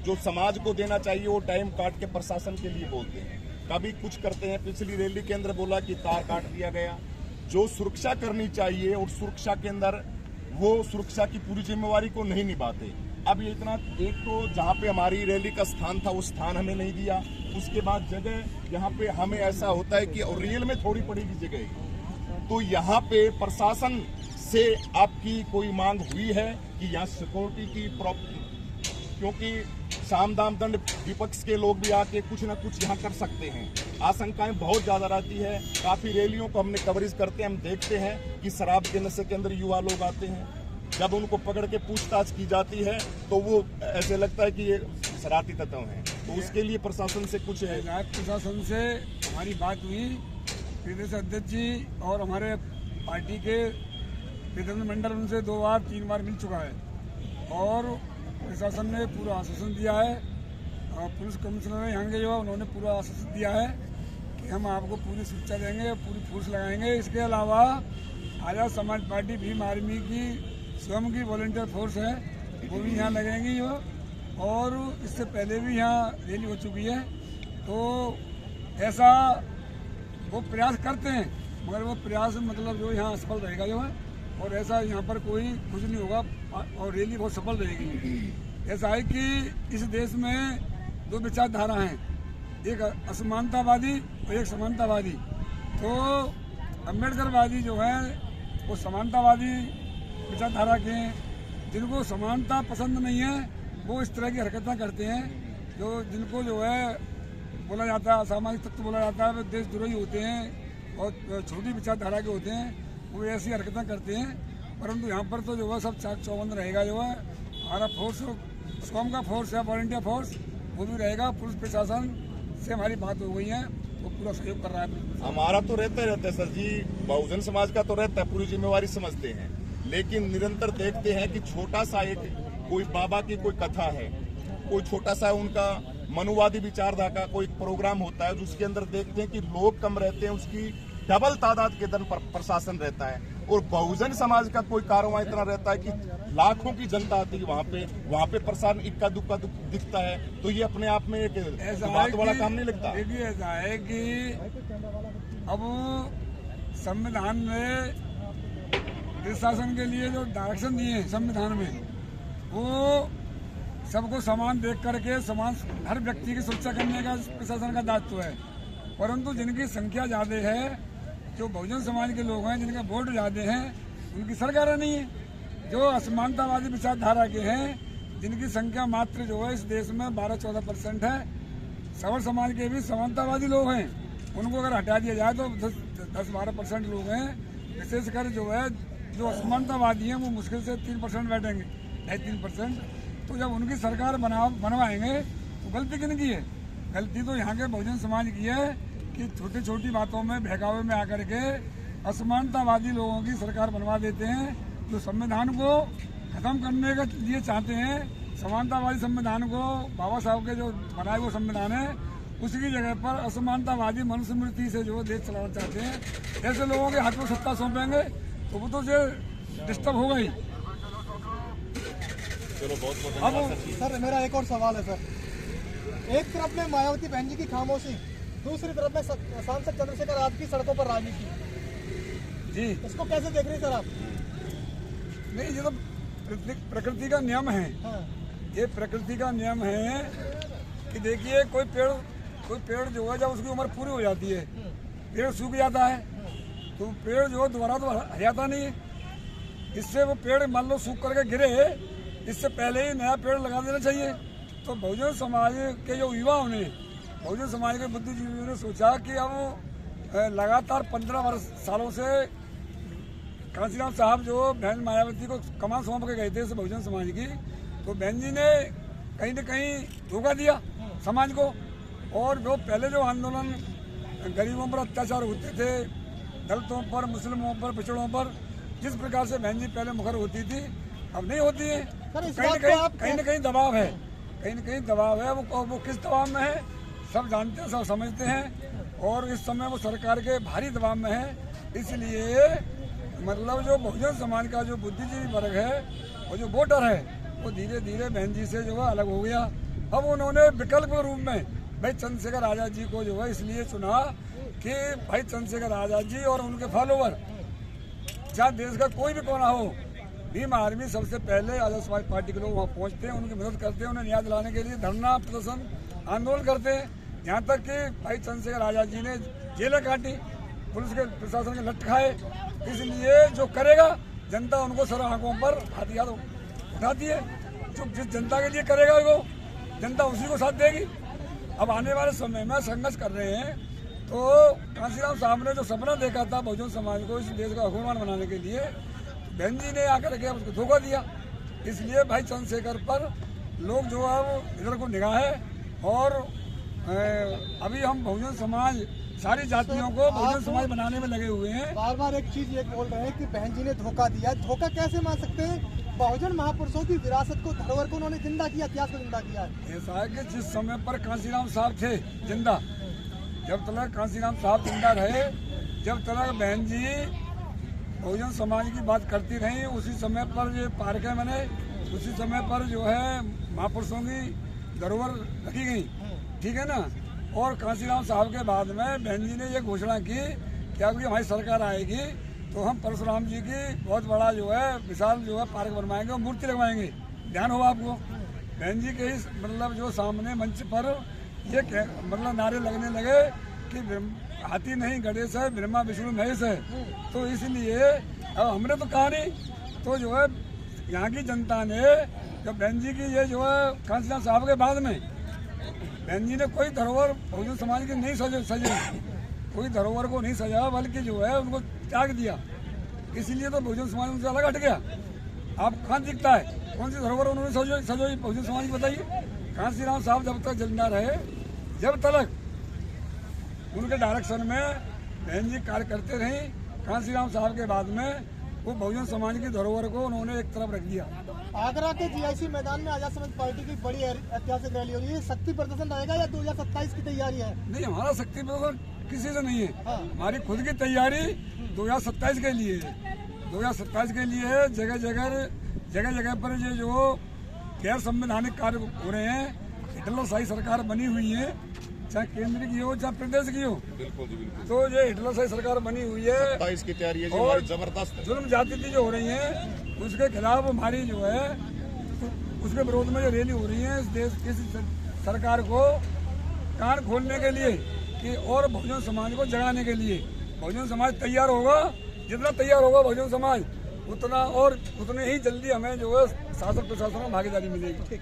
जो समाज को देना चाहिए वो टाइम काट के प्रशासन के लिए बोलते हैं, कभी कुछ करते हैं। पिछली रैली के अंदर बोला कि तार काट दिया गया, जो सुरक्षा करनी चाहिए और सुरक्षा के अंदर वो सुरक्षा की पूरी जिम्मेवारी को नहीं निभाते। अब ये इतना, एक तो जहाँ पे हमारी रैली का स्थान था वो स्थान हमें नहीं दिया, उसके बाद जगह यहाँ पे हमें ऐसा होता है कि और रियल में थोड़ी पड़ेगी जगह, तो यहाँ पे प्रशासन से आपकी कोई मांग हुई है कि यहाँ सिक्योरिटी की क्योंकि साम दाम दंड विपक्ष के लोग भी आके कुछ ना कुछ यहाँ कर सकते हैं, आशंकाएं बहुत ज्यादा रहती है। काफी रैलियों को हमने कवरेज करते हैं, हम देखते हैं कि शराब के नशे के अंदर युवा लोग आते हैं, जब उनको पकड़ के पूछताछ की जाती है तो वो ऐसे लगता है कि ये शरारती तत्व हैं। तो उसके लिए प्रशासन से कुछ है? प्रशासन से हमारी बात हुई, प्रदेश अध्यक्ष जी और हमारे पार्टी के प्रतिनिधिमंडल उनसे 2 बार 3 बार मिल चुका है और प्रशासन ने पूरा आश्वासन दिया है। पुलिस कमिश्नर यहाँ के जो है उन्होंने पूरा आश्वासन दिया है कि हम आपको पूरी सुरक्षा देंगे, पूरी फोर्स लगाएंगे। इसके अलावा आज़ाद समाज पार्टी भीम आर्मी की स्वयं की वॉलंटियर फोर्स है, वो भी यहाँ लगेंगी और इससे पहले भी यहाँ रैली हो चुकी है। तो ऐसा वो प्रयास करते हैं, मगर वो प्रयास मतलब जो यहाँ असफल रहेगा जो है, और ऐसा यहाँ पर कोई कुछ नहीं होगा और रैली बहुत सफल रहेगी। ऐसा है कि इस देश में 2 विचारधारा हैं, एक असमानतावादी और एक समानतावादी। तो अम्बेडकरवादी जो है वो समानतावादी विचारधारा के हैं, जिनको समानता पसंद नहीं है वो इस तरह की हरकतें करते हैं, जिनको जो है बोला जाता है असामाजिक तत्व बोला जाता है, वे देशद्रोही होते हैं और छोटी विचारधारा के होते हैं, वो ऐसी हरकतें करते हैं। परंतु यहाँ पर तो जो है सब चाक चौबंद रहेगा। जो है हमारा फोर्स स्वयं का फोर्स है, वॉलंटियर फोर्स, वो भी रहेगा। पुलिस प्रशासन से हमारी बात हो गई है, वो पूरा सहयोग कर रहा है। हमारा तो रहता है सर जी, बहुजन समाज का तो रहता है, पूरी जिम्मेवारी समझते हैं, लेकिन निरंतर देखते हैं कि छोटा सा एक कोई बाबा की कोई कथा है, कोई छोटा सा उनका मनुवादी विचारधारा का कोई प्रोग्राम होता है, जिसके अंदर देखते हैं कि लोग कम रहते हैं, उसकी डबल तादाद के दर पर प्रशासन रहता है। और बहुजन समाज का कोई कार्रवाई इतना रहता है कि लाखों की जनता आती है वहाँ पे प्रशासन इक्का दुक्का दिखता है। तो ये अपने आप में एक बात वाला काम नहीं लगता। देखिए ऐसा है कि अब संविधान में प्रशासन के लिए जो डायरेक्शन दिए हैं संविधान में, वो सबको समान देख करके समान हर व्यक्ति की सुरक्षा करने का प्रशासन का दायित्व है। परंतु जिनकी संख्या ज़्यादा है, जो बहुजन समाज के लोग हैं, जिनका वोट ज़्यादा हैं, उनकी सरकारें नहीं है। जो असमानतावादी विचारधारा के हैं, जिनकी संख्या मात्र जो है इस देश में 12-14% है, सवर समाज के भी समानतावादी लोग हैं, उनको अगर हटा दिया जाए तो 10-12% लोग हैं। विशेषकर जो है जो असमानतावादी हैं वो मुश्किल से 3% बैठेंगे, 2-3%। तो जब उनकी सरकार बनवाएंगे तो गलती किनकी है? गलती तो यहाँ के बहुजन समाज की है कि छोटी छोटी बातों में बहकावे में आकर के असमानतावादी लोगों की सरकार बनवा देते हैं, जो संविधान को खत्म करने के लिए चाहते हैं। समानतावादी संविधान को बाबा साहब के जो बनाए हुए संविधान है, उसकी जगह पर असमानतावादी मनुस्मृति से जो देश चलाना चाहते हैं। ऐसे लोगों के हाथ में सत्ता सौंपेंगे तो वो तो डिस्टर्ब होगा ही। चलो बहुत अब सर मेरा एक और सवाल है सर, एक तरफ में मायावती बहन जी की खामोशी, दूसरी तरफ में सांसद चंद्रशेखर आजाद की सड़कों पर राजनीति जी, इसको कैसे देख रहे हैं सर आप? नहीं, ये तो प्रकृति का नियम है। हाँ। ये प्रकृति का नियम है कि देखिए कोई पेड़ जो है जब उसकी उम्र पूरी हो जाती है, पेड़ सूख जाता है, तो पेड़ जो है दोबारा तो हरियाता नहीं है। इससे वो पेड़ मान लो सूख करके गिरे, इससे पहले ही नया पेड़ लगा देना चाहिए। तो बहुजन समाज के जो युवाओं ने, बहुजन समाज के बुद्धिजीवियों ने सोचा कि अब लगातार 15 सालों से कांशीराम साहब जो बहन मायावती को कमान सौंप के गए थे बहुजन समाज की, तो बहन जी ने कहीं न कहीं धोखा दिया समाज को। और जो पहले जो आंदोलन गरीबों पर अत्याचार होते थे, दलितों पर, मुस्लिमों पर, पिछड़ों पर, जिस प्रकार से बहन जी पहले मुखर होती थी, अब नहीं होती है। कहीं न कहीं दबाव है, कहीं न कहीं दबाव है। वो किस दबाव में है सब जानते हैं, सब समझते हैं। और इस समय वो सरकार के भारी दबाव में है। इसलिए मतलब जो बहुजन समाज का जो बुद्धिजीवी वर्ग है और जो वोटर है, वो धीरे धीरे बहन जी से जो है अलग हो गया। अब उन्होंने विकल्प के रूप में भाई चंद्रशेखर आजाद जी को जो है इसलिए चुना कि भाई चंद्रशेखर आजाद जी और उनके फॉलोवर, जहाँ देश का कोई भी कोना हो, भीम आर्मी सबसे पहले आजाद समाज पार्टी के लोग वहाँ पहुँचते हैं, उनकी मदद करते हैं, उन्हें न्याय दिलाने के लिए धरना प्रदर्शन आंदोलन करते हैं। यहाँ तक कि भाई चंद्रशेखर आजाद जी ने जेलें काटी, पुलिस के प्रशासन के लट खाए। इसलिए जो करेगा जनता उनको सर आंखों पर हथियार उठाती है। जो जिस जनता के लिए करेगा वो जनता उसी को साथ देगी। अब आने वाले समय में संघर्ष कर रहे हैं तो कांशीराम साहब ने जो सपना देखा था बहुजन समाज को इस देश का हुक्मरान बनाने के लिए, बहन जी ने आकर के उसको धोखा दिया। इसलिए भाई चंद्रशेखर पर लोग जो अब इधर को निगाह है और अभी हम बहुजन समाज सारी जातियों को बहुजन समाज बनाने में लगे हुए हैं। बार बार एक चीज ये बोल रहे हैं कि बहन जी ने धोखा दिया। धोखा कैसे मान सकते हैं? बहुजन महापुरुषों की विरासत को, धरोहर को उन्होंने जिंदा किया, इतिहास को जिंदा किया है। ऐसा है कि जिस समय पर कांशीराम साहब थे जिंदा, जब तक कांशीराम साहब जिंदा रहे, जब तक बहन जी बहुजन समाज की बात करती रही, उसी समय पर ये पार्कें बने, उसी समय पर जो है महापुरुषों की धरोहर रखी गई, ठीक है ना। और कांशीराम साहब के बाद में बहन जी ने ये घोषणा की कि अब हमारी सरकार आएगी तो हम परशुराम जी की बहुत बड़ा जो है विशाल जो है पार्क बनवाएंगे और मूर्ति लगवाएंगे। ध्यान होगा आपको, बहन जी के इस मतलब जो सामने मंच पर ये मतलब नारे लगने लगे कि हाथी नहीं गणेश है, ब्रह्मा विष्णु महेश है। तो इसलिए अब हमने तो कहा नहीं, तो जो है यहाँ की जनता ने जब बहन जी की ये जो है कांशीराम साहब के बाद में बहन जी ने कोई धरोहर बहुजन समाज की नहीं सजे, कोई धरोहर को नहीं सजा, बल्कि जो है उनको त्याग दिया। इसीलिए तो बहुजन समाज उनसे अलग हट गया। आप कहाँ दिखता है कौन सी धरोहर उन्होंने सजोई बहुजन समाज की बताइए। कांशीराम साहब जब तक जिंदा रहे, जब तक उनके डायरेक्शन में बहन जी कार्य करते रही, कांशीराम साहब के बाद में वो बहुजन समाज की धरोहर को उन्होंने एक तरफ रख दिया। आगरा के जीआईसी मैदान में आजाद समाज पार्टी की बड़ी ऐतिहासिक रैली हो रही है। शक्ति प्रदर्शन रहेगा या 2027 की तैयारी है? नहीं, हमारा शक्ति प्रदर्शन किसी से नहीं है। हमारी खुद की तैयारी 2027 के लिए है। 2027 के लिए है। जगह जगह पर ये जो गैर संवैधानिक कार्य हो रहे हैं, हिटलरशाही सरकार बनी हुई है, चाहे केंद्र की हो चाहे प्रदेश की हो। बिल्कुल जी बिल्कुल। तो ये हिटलरशाही सरकार बनी हुई है, 27 की तैयारी है जी, और हमारी जबरदस्त है। जुल्म जाति जो हो रही है उसके खिलाफ हमारी जो है उसके विरोध में जो रैली हो रही है, इस देश की सरकार को कान खोलने के लिए कि और बहुजन समाज को जगाने के लिए। बहुजन समाज तैयार होगा, जितना तैयार होगा बहुजन समाज उतना, और उतने ही जल्दी हमें जो है शासन प्रशासन में भागीदारी मिलेगी।